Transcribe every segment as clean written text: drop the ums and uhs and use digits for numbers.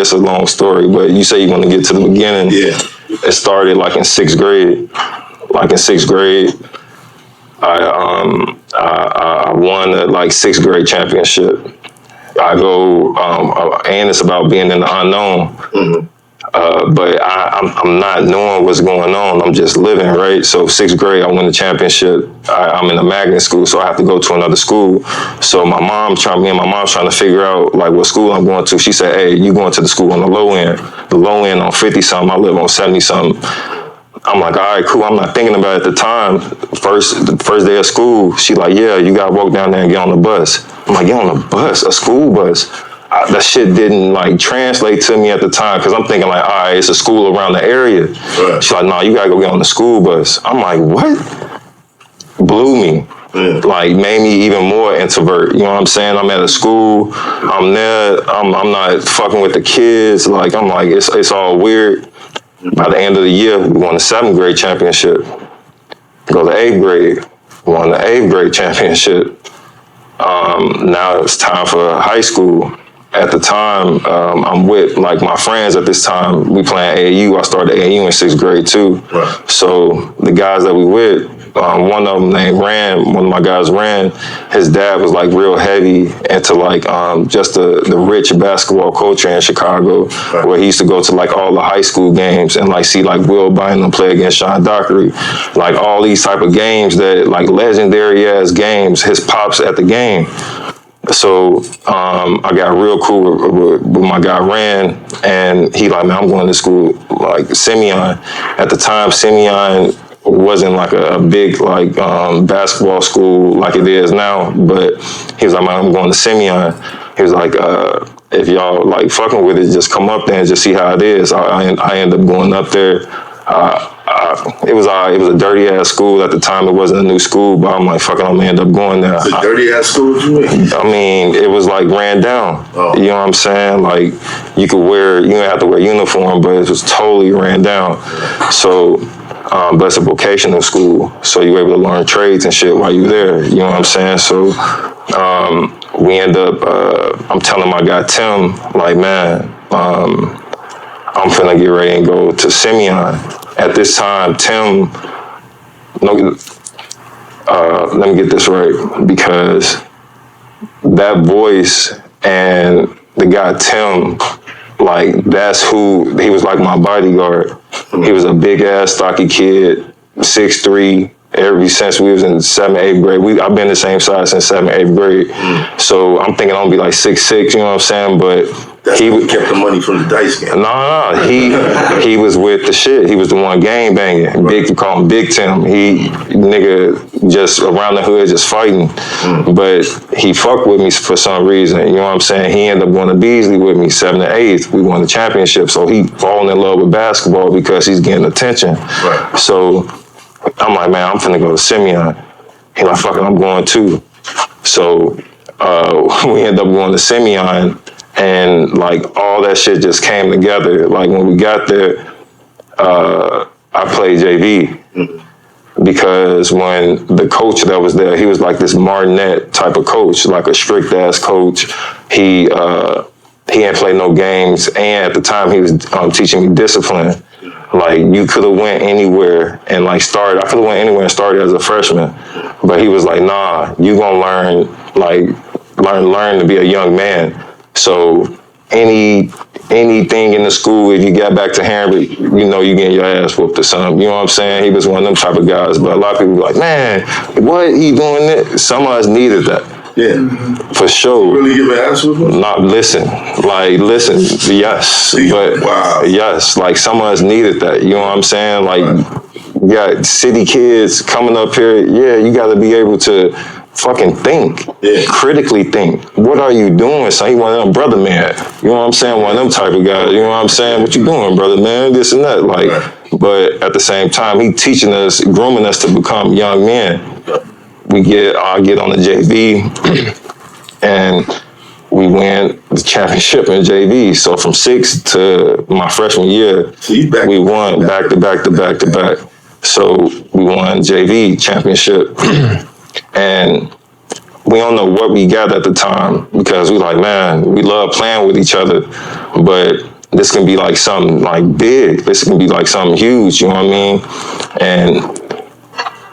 it's a long story, but you say you want to get to the beginning. Yeah. It started like in 6th grade. I won the like 6th grade championship. I go, and it's about being in the unknown. Mm-hmm. But I'm not knowing what's going on. I'm just living, right? So 6th grade, I win the championship. I'm in a magnet school, so I have to go to another school. So me and my mom's trying to figure out like what school I'm going to. She said, hey, you going to the school on the low end. The low end on 50-something. I live on 70-something. I'm like, all right, cool. I'm not thinking about it at the time. The first day of school, she like, yeah, you got to walk down there and get on the bus. I'm like, get on the bus? A school bus? That shit didn't like translate to me at the time because I'm thinking like, all right, it's a school around the area. Right. She's like, no, you got to go get on the school bus. I'm like, what? Blew me. Yeah. Like made me even more introvert. You know what I'm saying? I'm at a school. I'm there. I'm not fucking with the kids. Like, I'm like, it's all weird. By the end of the year, we won the 7th grade championship. Go to 8th grade, won the 8th grade championship. Now it's time for high school. At the time, I'm with like my friends at this time. We playing AAU. I started AAU in 6th grade too. Right. So the guys that we with, one of them named Rand, one of my guys Rand, his dad was like real heavy into like just the rich basketball culture in Chicago, right. Where he used to go to like all the high school games and like see like Will Bynum play against Sean Dockery, like all these type of games that like legendary ass games, his pops at the game. So I got real cool with my guy Rand, and he like, man, I'm going to school like Simeon. At the time, Simeon wasn't like a big like basketball school like it is now, but he was like, man, I'm going to Simeon. He was like, if y'all like fucking with it, just come up there and just see how it is. I ended up going up there. It was a dirty ass school at the time. It wasn't a new school, but I'm like, fuck it, I'm gonna end up going there. It's a dirty ass school, what you mean? I mean, it was like ran down. Oh. You know what I'm saying? Like you didn't have to wear uniform, but it was totally ran down. So, but it's a vocational school, so you were able to learn trades and shit while you're there. You know what I'm saying? So we end up. I'm telling my guy Tim, like, man, I'm finna get ready and go to Simeon. At this time, Tim, let me get this right, because that voice and the guy Tim, like that's who, he was like my bodyguard. He was a big ass, stocky kid, 6'3", ever since we was in 7th, 8th grade. I've been the same size since 7th, 8th grade. So I'm thinking I'm gonna be like 6'6", you know what I'm saying? But he kept the money from the dice game. No, he was with the shit. He was the one gang banging. We call him Big Tim. He nigga just around the hood just fighting. But he fucked with me for some reason. You know what I'm saying? He ended up going to Beasley with me, 7th and 8th. We won the championship. So he falling in love with basketball because he's getting attention. Right. So I'm like, man, I'm finna go to Simeon. He like, fuck it, I'm going too. So we end up going to Simeon. And like all that shit just came together. Like when we got there, I played JV because when the coach that was there, he was like this Martinet type of coach, like a strict ass coach. He hadn't played no games, and at the time he was teaching me discipline. Like you could have went anywhere and like started. I could have went anywhere and started as a freshman, but he was like, nah, you gonna learn to be a young man. So anything in the school, if you got back to Harry, you know you getting your ass whooped or something. You know what I'm saying? He was one of them type of guys. But a lot of people be like, man, what he doing that? Some of us needed that. Yeah. For sure. You really give an ass whooping? Not listen, yes. But wow. Yes, like some of us needed that. You know what I'm saying? Like, you got city kids coming up here. Yeah, you got to be able to fucking think, critically think. What are you doing, son? He one of them brother man. You know what I'm saying? One of them type of guys. You know what I'm saying? What you doing, brother man? This and that. Like, but at the same time, he teaching us, grooming us to become young men. I get on the JV, and we win the championship in JV. So from 6th to my freshman year, we won back to back. So we won JV championship. And we don't know what we got at the time because we like, man, we love playing with each other, but this can be like something like big. This can be like something huge, you know what I mean? And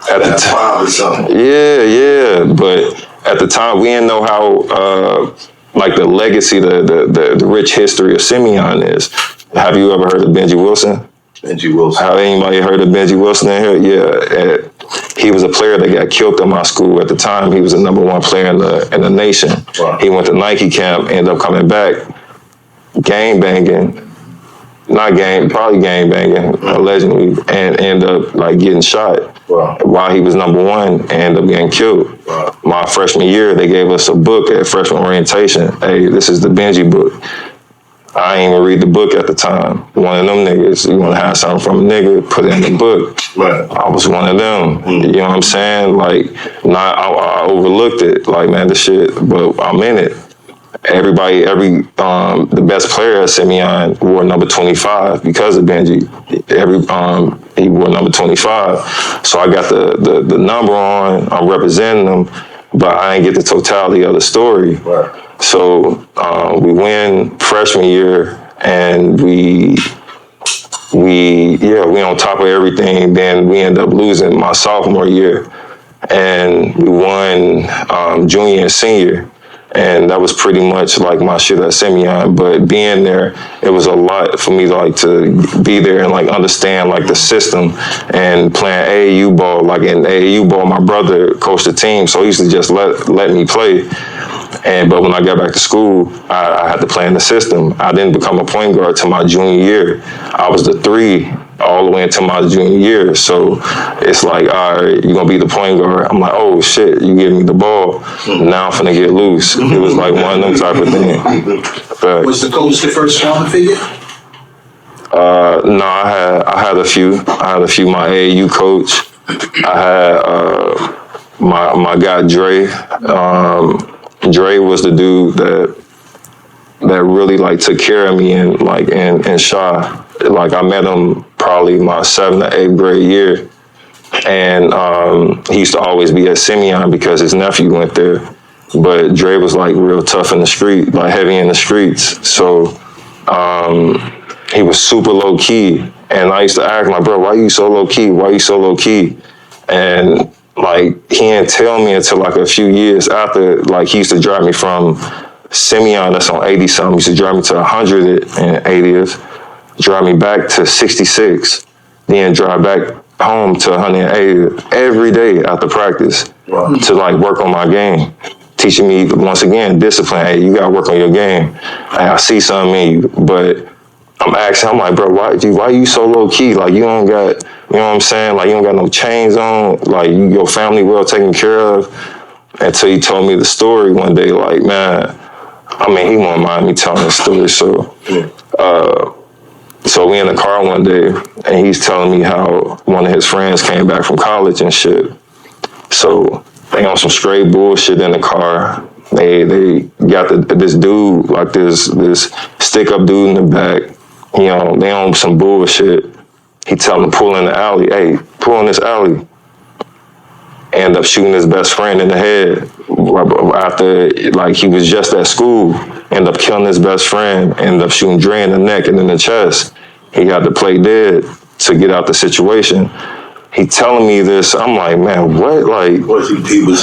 at the time, yeah. But at the time, we didn't know how like the legacy, the rich history of Simeon is. Have you ever heard of Benji Wilson? Benji Wilson. Have anybody heard of Benji Wilson in here? Yeah. He was a player that got killed in my school at the time. He was the #1 player in the nation. Wow. He went to Nike camp, ended up coming back, gang banging. Probably gang banging, allegedly, and ended up like getting shot. Wow. While he was #1, and ended up getting killed. Wow. My freshman year, they gave us a book at freshman orientation. Hey, this is the Benji book. I ain't even read the book at the time. One of them niggas, you want to have something from a nigga, put it in the book. Right. I was one of them. You know what I'm saying? Like, I overlooked it. Like, man, this shit, but I'm in it. The best player at Simeon wore number 25 because of Benji. He wore number 25. So I got the number on, I'm representing them, but I ain't get the totality of the story. Right. So we win freshman year, and we on top of everything. Then we end up losing my sophomore year, and we won junior and senior. And that was pretty much like my shit at Simeon. But being there, it was a lot for me to be there and like understand like the system and playing AAU ball. Like in AAU ball, my brother coached the team, so he used to just let me play. But when I got back to school, I had to play in the system. I didn't become a point guard till my junior year. I was the 3 all the way into my junior year. So it's like, all right, you're gonna be the point guard. I'm like, oh shit, you give me the ball. Now I'm finna get loose. It was like one of them type of things. But, was the coach the first father figure? No, I had a few. My AAU coach. I had my guy Dre. Dre was the dude that really like took care of me in Shaw. Like I met him probably my 7th or 8th grade year, and he used to always be at Simeon because his nephew went there. But Dre was like real tough in the street, like heavy in the streets. So he was super low key, and I used to ask my bro, "Why you so low key? Why you so low key?" And like he didn't tell me until like a few years after. Like he used to drive me from Simeon, that's on 80 something. He used to drive me to 180th. Drive me back to 66, then drive back home to 180 every day after practice to like work on my game. Teaching me once again, discipline. Hey, you gotta work on your game. Hey, I see something in you, but I'm asking, I'm like, bro, why you so low key? Like you don't got, you know what I'm saying? Like you don't got no chains on, like your family well taken care of. Until he told me the story one day, like, man, I mean, he won't mind me telling the story, so we in the car one day, and he's telling me how one of his friends came back from college and shit. So they on some straight bullshit in the car. They got this dude, like this stick-up dude in the back. You know, they on some bullshit. He tell them, pull in the alley. Hey, pull in this alley. End up shooting his best friend in the head after, like, he was just at school. End up killing his best friend. End up shooting Dre in the neck and in the chest. He had to play dead to get out the situation. He telling me this. I'm like, man, what? Like, was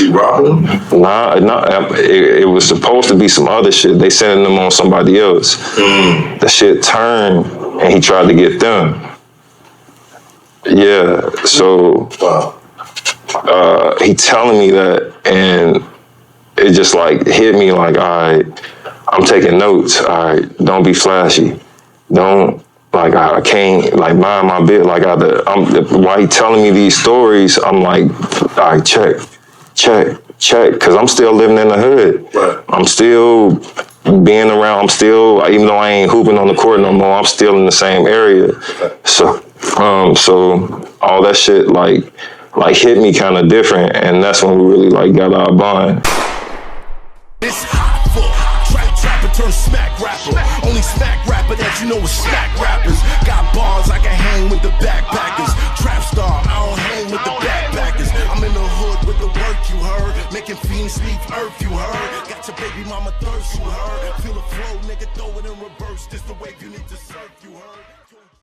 he robbing him? Nah. It was supposed to be some other shit. They sending them on somebody else. The shit turned, and he tried to get them. Yeah. So he telling me that, and it just like hit me like, all right, I'm taking notes. All right, don't be flashy. Don't. Like, I can't, like, mind my bit. Like, while he telling me these stories, I'm like, all right, check. Because I'm still living in the hood. Right. I'm still being around. Even though I ain't hooping on the court no more, I'm still in the same area. So all that shit, like hit me kind of different. And that's when we really, like, got our bond. It's Hoffa, trapper turn smack rapper. Only smack rapper that you know is smack rappers. Got bars, I can hang with the backpackers. Trap star, I don't hang with the backpackers. I'm in the hood with the work you heard. Make Making fiends leave earth, you heard? Got your baby mama thirst, you heard? Feel the flow, nigga, throw it in reverse. This the wave you need to see.